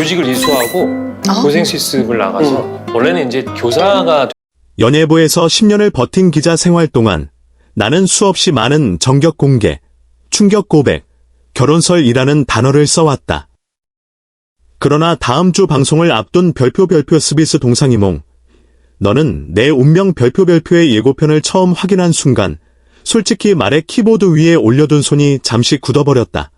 교직을 이수하고 고생 실습을 나가서 원래는 이제 교사가 연예부에서 10년을 버틴 기자 생활 동안 나는 수없이 많은 정격 공개, 충격 고백, 결혼설이라는 단어를 써왔다. 그러나 다음 주 방송을 앞둔 별표 스비스 동상이몽. 너는 내 운명 별표의 예고편을 처음 확인한 순간 솔직히 말해 키보드 위에 올려둔 손이 잠시 굳어버렸다.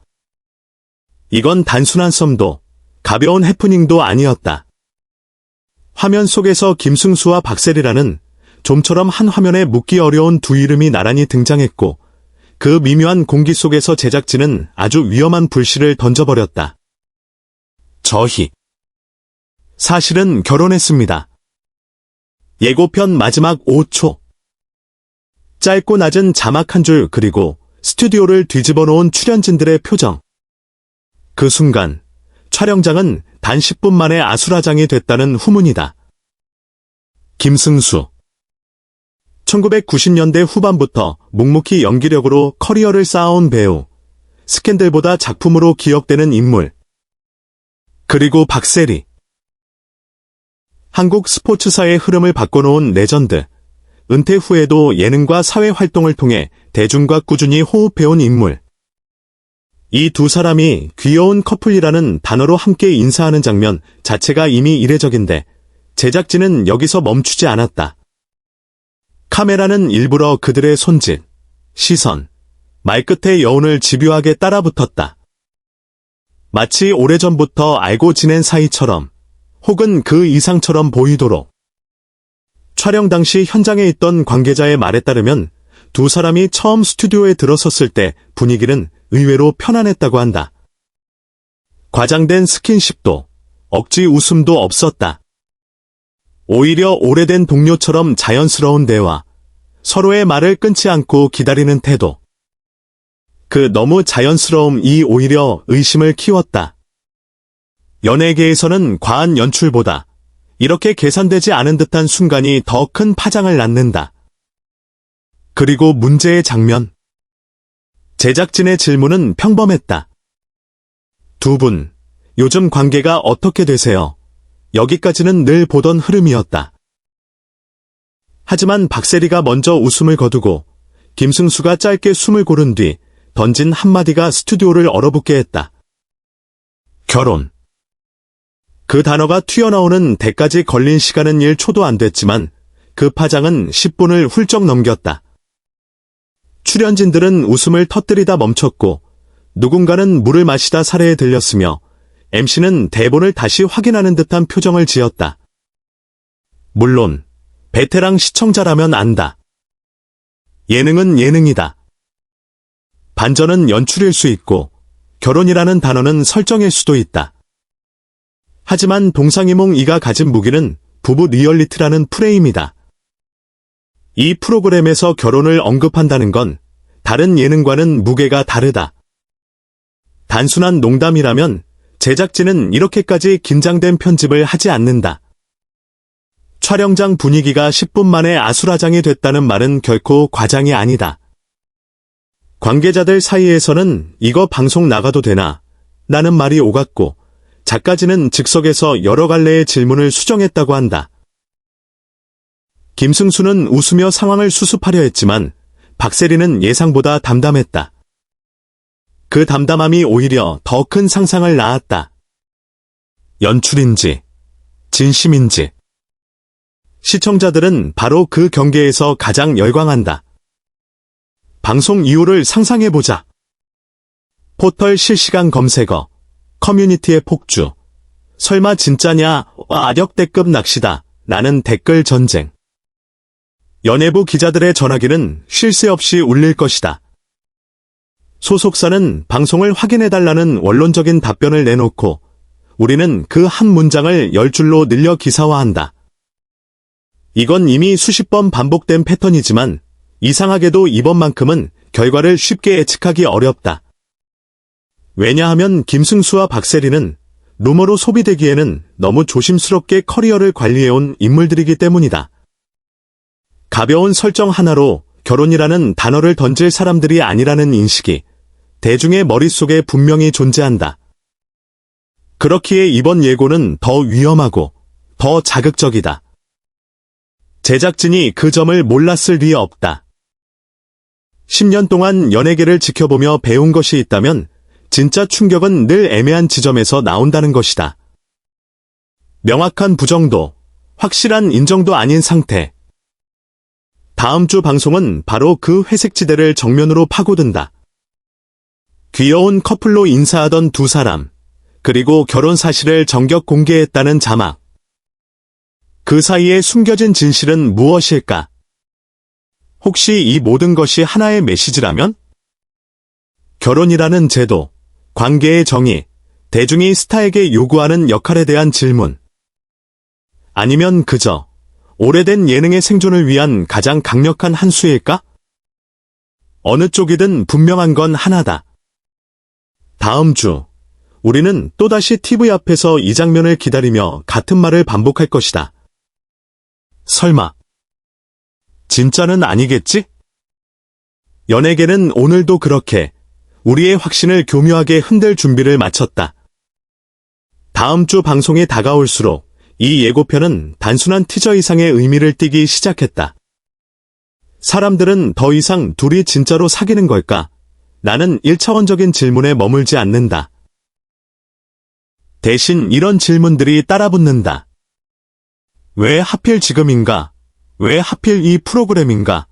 이건 단순한 썸도 가벼운 해프닝도 아니었다. 화면 속에서 김승수와 박세리라는 좀처럼 한 화면에 묻기 어려운 두 이름이 나란히 등장했고 그 미묘한 공기 속에서 제작진은 아주 위험한 불씨를 던져버렸다. 저희 사실은 결혼했습니다. 예고편 마지막 5초. 짧고 낮은 자막 한 줄 그리고 스튜디오를 뒤집어 놓은 출연진들의 표정. 그 순간 촬영장은 단 10분 만에 아수라장이 됐다는 후문이다. 김승수 1990년대 후반부터 묵묵히 연기력으로 커리어를 쌓아온 배우. 스캔들보다 작품으로 기억되는 인물. 그리고 박세리. 한국 스포츠사의 흐름을 바꿔놓은 레전드. 은퇴 후에도 예능과 사회활동을 통해 대중과 꾸준히 호흡해온 인물. 이 두 사람이 귀여운 커플이라는 단어로 함께 인사하는 장면 자체가 이미 이례적인데 제작진은 여기서 멈추지 않았다. 카메라는 일부러 그들의 손짓, 시선, 말끝의 여운을 집요하게 따라붙었다. 마치 오래전부터 알고 지낸 사이처럼 혹은 그 이상처럼 보이도록. 촬영 당시 현장에 있던 관계자의 말에 따르면 두 사람이 처음 스튜디오에 들어섰을 때 분위기는 의외로 편안했다고 한다. 과장된 스킨십도 억지 웃음도 없었다. 오히려 오래된 동료처럼 자연스러운 대화, 서로의 말을 끊지 않고 기다리는 태도. 그 너무 자연스러움이 오히려 의심을 키웠다. 연예계에서는 과한 연출보다 이렇게 계산되지 않은 듯한 순간이 더 큰 파장을 낳는다. 그리고 문제의 장면. 제작진의 질문은 평범했다. 두 분, 요즘 관계가 어떻게 되세요? 여기까지는 늘 보던 흐름이었다. 하지만 박세리가 먼저 웃음을 거두고 김승수가 짧게 숨을 고른 뒤 던진 한마디가 스튜디오를 얼어붙게 했다. 결혼. 그 단어가 튀어나오는 데까지 걸린 시간은 1초도 안 됐지만 그 파장은 10분을 훌쩍 넘겼다. 출연진들은 웃음을 터뜨리다 멈췄고 누군가는 물을 마시다 사례에 들렸으며 MC는 대본을 다시 확인하는 듯한 표정을 지었다. 물론 베테랑 시청자라면 안다. 예능은 예능이다. 반전은 연출일 수 있고 결혼이라는 단어는 설정일 수도 있다. 하지만 동상이몽 이가 가진 무기는 부부 리얼리티라는 프레임이다. 이 프로그램에서 결혼을 언급한다는 건 다른 예능과는 무게가 다르다. 단순한 농담이라면 제작진은 이렇게까지 긴장된 편집을 하지 않는다. 촬영장 분위기가 10분 만에 아수라장이 됐다는 말은 결코 과장이 아니다. 관계자들 사이에서는 이거 방송 나가도 되나? 라는 말이 오갔고 작가진은 즉석에서 여러 갈래의 질문을 수정했다고 한다. 김승수는 웃으며 상황을 수습하려 했지만 박세리는 예상보다 담담했다. 그 담담함이 오히려 더 큰 상상을 낳았다. 연출인지 진심인지 시청자들은 바로 그 경계에서 가장 열광한다. 방송 이후를 상상해보자. 포털 실시간 검색어, 커뮤니티의 폭주, 설마 진짜냐, 아력대급 낚시다, 라는 댓글 전쟁. 연예부 기자들의 전화기는 쉴 새 없이 울릴 것이다. 소속사는 방송을 확인해달라는 원론적인 답변을 내놓고 우리는 그 한 문장을 10줄로 늘려 기사화한다. 이건 이미 수십 번 반복된 패턴이지만 이상하게도 이번만큼은 결과를 쉽게 예측하기 어렵다. 왜냐하면 김승수와 박세리는 루머로 소비되기에는 너무 조심스럽게 커리어를 관리해온 인물들이기 때문이다. 가벼운 설정 하나로 결혼이라는 단어를 던질 사람들이 아니라는 인식이 대중의 머릿속에 분명히 존재한다. 그렇기에 이번 예고는 더 위험하고 더 자극적이다. 제작진이 그 점을 몰랐을 리 없다. 10년 동안 연예계를 지켜보며 배운 것이 있다면 진짜 충격은 늘 애매한 지점에서 나온다는 것이다. 명확한 부정도, 확실한 인정도 아닌 상태. 다음 주 방송은 바로 그 회색지대를 정면으로 파고든다. 귀여운 커플로 인사하던 두 사람, 그리고 결혼 사실을 정격 공개했다는 자막. 그 사이에 숨겨진 진실은 무엇일까? 혹시 이 모든 것이 하나의 메시지라면? 결혼이라는 제도, 관계의 정의, 대중이 스타에게 요구하는 역할에 대한 질문. 아니면 그저 오래된 예능의 생존을 위한 가장 강력한 한 수일까? 어느 쪽이든 분명한 건 하나다. 다음 주, 우리는 또다시 TV 앞에서 이 장면을 기다리며 같은 말을 반복할 것이다. 설마, 진짜는 아니겠지? 연예계는 오늘도 그렇게 우리의 확신을 교묘하게 흔들 준비를 마쳤다. 다음 주 방송이 다가올수록 이 예고편은 단순한 티저 이상의 의미를 띠기 시작했다. 사람들은 더 이상 둘이 진짜로 사귀는 걸까? 나는 1차원적인 질문에 머물지 않는다. 대신 이런 질문들이 따라붙는다. 왜 하필 지금인가? 왜 하필 이 프로그램인가?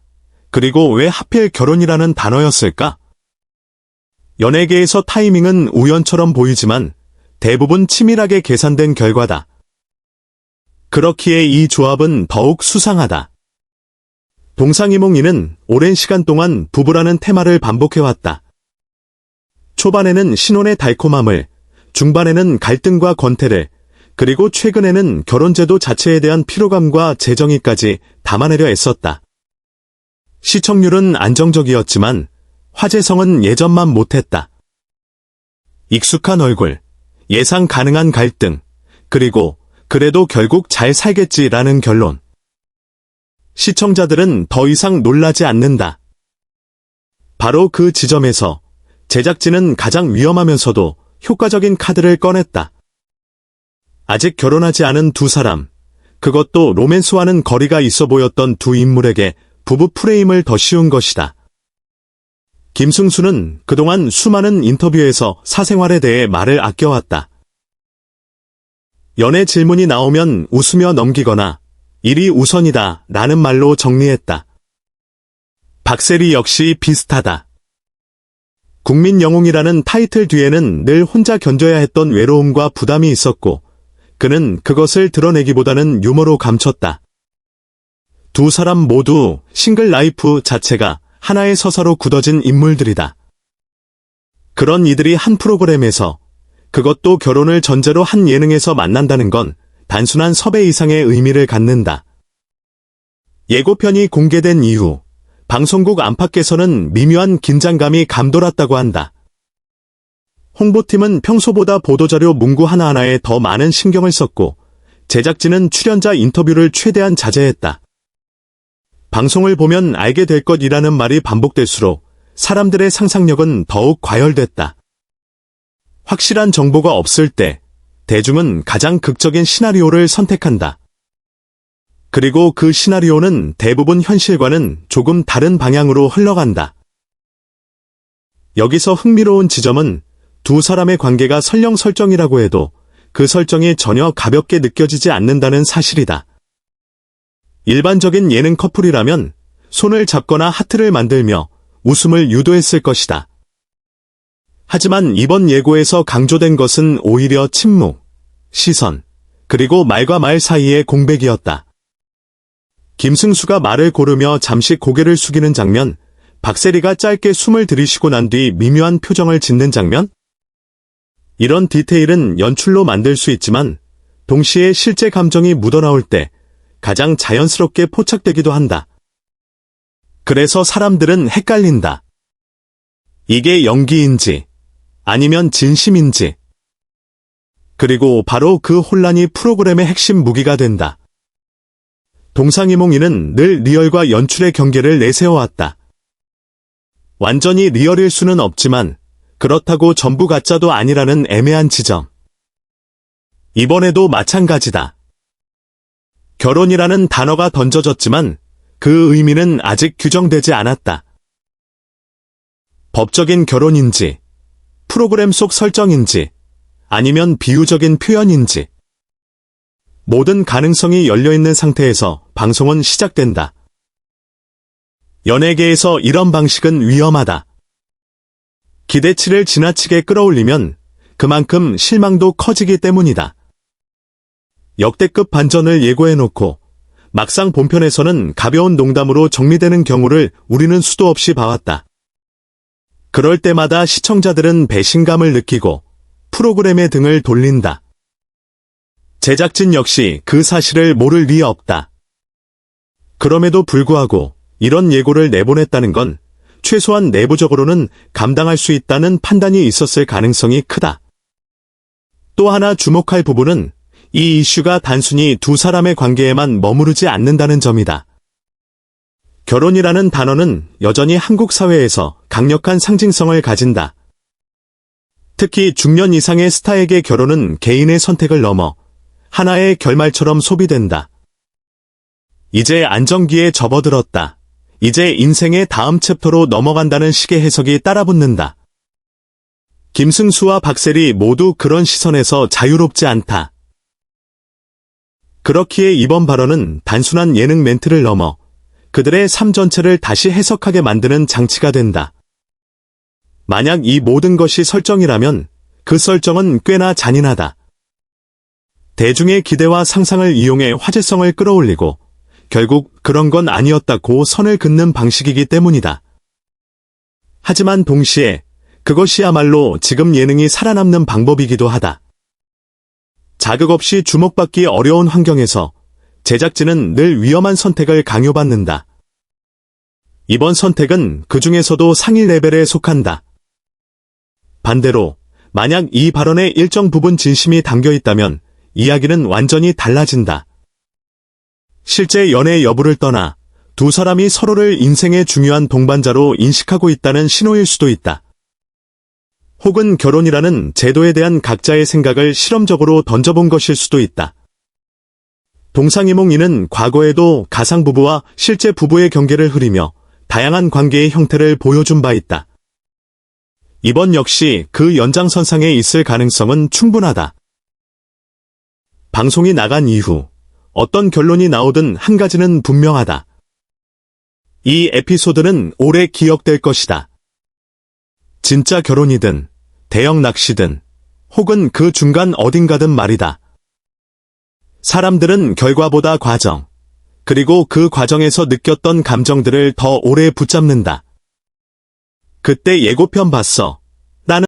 그리고 왜 하필 결혼이라는 단어였을까? 연예계에서 타이밍은 우연처럼 보이지만 대부분 치밀하게 계산된 결과다. 그렇기에 이 조합은 더욱 수상하다. 동상이몽이는 오랜 시간 동안 부부라는 테마를 반복해왔다. 초반에는 신혼의 달콤함을, 중반에는 갈등과 권태를, 그리고 최근에는 결혼제도 자체에 대한 피로감과 재정의까지 담아내려 애썼다. 시청률은 안정적이었지만 화제성은 예전만 못했다. 익숙한 얼굴, 예상 가능한 갈등, 그리고 그래도 결국 잘 살겠지라는 결론. 시청자들은 더 이상 놀라지 않는다. 바로 그 지점에서 제작진은 가장 위험하면서도 효과적인 카드를 꺼냈다. 아직 결혼하지 않은 두 사람, 그것도 로맨스와는 거리가 있어 보였던 두 인물에게 부부 프레임을 더 씌운 것이다. 김승수는 그동안 수많은 인터뷰에서 사생활에 대해 말을 아껴왔다. 연애 질문이 나오면 웃으며 넘기거나 일이 우선이다 라는 말로 정리했다. 박세리 역시 비슷하다. 국민 영웅이라는 타이틀 뒤에는 늘 혼자 견뎌야 했던 외로움과 부담이 있었고 그는 그것을 드러내기보다는 유머로 감췄다. 두 사람 모두 싱글 라이프 자체가 하나의 서사로 굳어진 인물들이다. 그런 이들이 한 프로그램에서, 그것도 결혼을 전제로 한 예능에서 만난다는 건 단순한 섭외 이상의 의미를 갖는다. 예고편이 공개된 이후 방송국 안팎에서는 미묘한 긴장감이 감돌았다고 한다. 홍보팀은 평소보다 보도자료 문구 하나하나에 더 많은 신경을 썼고 제작진은 출연자 인터뷰를 최대한 자제했다. 방송을 보면 알게 될 것이라는 말이 반복될수록 사람들의 상상력은 더욱 과열됐다. 확실한 정보가 없을 때 대중은 가장 극적인 시나리오를 선택한다. 그리고 그 시나리오는 대부분 현실과는 조금 다른 방향으로 흘러간다. 여기서 흥미로운 지점은 두 사람의 관계가 설령 설정이라고 해도 그 설정이 전혀 가볍게 느껴지지 않는다는 사실이다. 일반적인 예능 커플이라면 손을 잡거나 하트를 만들며 웃음을 유도했을 것이다. 하지만 이번 예고에서 강조된 것은 오히려 침묵, 시선, 그리고 말과 말 사이의 공백이었다. 김승수가 말을 고르며 잠시 고개를 숙이는 장면, 박세리가 짧게 숨을 들이쉬고 난 뒤 미묘한 표정을 짓는 장면? 이런 디테일은 연출로 만들 수 있지만 동시에 실제 감정이 묻어나올 때 가장 자연스럽게 포착되기도 한다. 그래서 사람들은 헷갈린다. 이게 연기인지 아니면 진심인지. 그리고 바로 그 혼란이 프로그램의 핵심 무기가 된다. 동상이몽이는 늘 리얼과 연출의 경계를 내세워왔다. 완전히 리얼일 수는 없지만 그렇다고 전부 가짜도 아니라는 애매한 지점. 이번에도 마찬가지다. 결혼이라는 단어가 던져졌지만 그 의미는 아직 규정되지 않았다. 법적인 결혼인지, 프로그램 속 설정인지, 아니면 비유적인 표현인지. 모든 가능성이 열려있는 상태에서 방송은 시작된다. 연예계에서 이런 방식은 위험하다. 기대치를 지나치게 끌어올리면 그만큼 실망도 커지기 때문이다. 역대급 반전을 예고해놓고 막상 본편에서는 가벼운 농담으로 정리되는 경우를 우리는 수도 없이 봐왔다. 그럴 때마다 시청자들은 배신감을 느끼고 프로그램의 등을 돌린다. 제작진 역시 그 사실을 모를 리 없다. 그럼에도 불구하고 이런 예고를 내보냈다는 건 최소한 내부적으로는 감당할 수 있다는 판단이 있었을 가능성이 크다. 또 하나 주목할 부분은 이 이슈가 단순히 두 사람의 관계에만 머무르지 않는다는 점이다. 결혼이라는 단어는 여전히 한국 사회에서 강력한 상징성을 가진다. 특히 중년 이상의 스타에게 결혼은 개인의 선택을 넘어 하나의 결말처럼 소비된다. 이제 안정기에 접어들었다. 이제 인생의 다음 챕터로 넘어간다는 식의 해석이 따라붙는다. 김승수와 박세리 모두 그런 시선에서 자유롭지 않다. 그렇기에 이번 발언은 단순한 예능 멘트를 넘어 그들의 삶 전체를 다시 해석하게 만드는 장치가 된다. 만약 이 모든 것이 설정이라면 그 설정은 꽤나 잔인하다. 대중의 기대와 상상을 이용해 화제성을 끌어올리고 결국 그런 건 아니었다고 선을 긋는 방식이기 때문이다. 하지만 동시에 그것이야말로 지금 예능이 살아남는 방법이기도 하다. 자극 없이 주목받기 어려운 환경에서 제작진은 늘 위험한 선택을 강요받는다. 이번 선택은 그 중에서도 상위 레벨에 속한다. 반대로 만약 이 발언에 일정 부분 진심이 담겨 있다면 이야기는 완전히 달라진다. 실제 연애 여부를 떠나 두 사람이 서로를 인생의 중요한 동반자로 인식하고 있다는 신호일 수도 있다. 혹은 결혼이라는 제도에 대한 각자의 생각을 실험적으로 던져본 것일 수도 있다. 동상이몽이는 과거에도 가상부부와 실제 부부의 경계를 흐리며 다양한 관계의 형태를 보여준 바 있다. 이번 역시 그 연장선상에 있을 가능성은 충분하다. 방송이 나간 이후 어떤 결론이 나오든 한 가지는 분명하다. 이 에피소드는 오래 기억될 것이다. 진짜 결혼이든 대형 낚시든 혹은 그 중간 어딘가든 말이다. 사람들은 결과보다 과정, 그리고 그 과정에서 느꼈던 감정들을 더 오래 붙잡는다. 그때 예고편 봤어.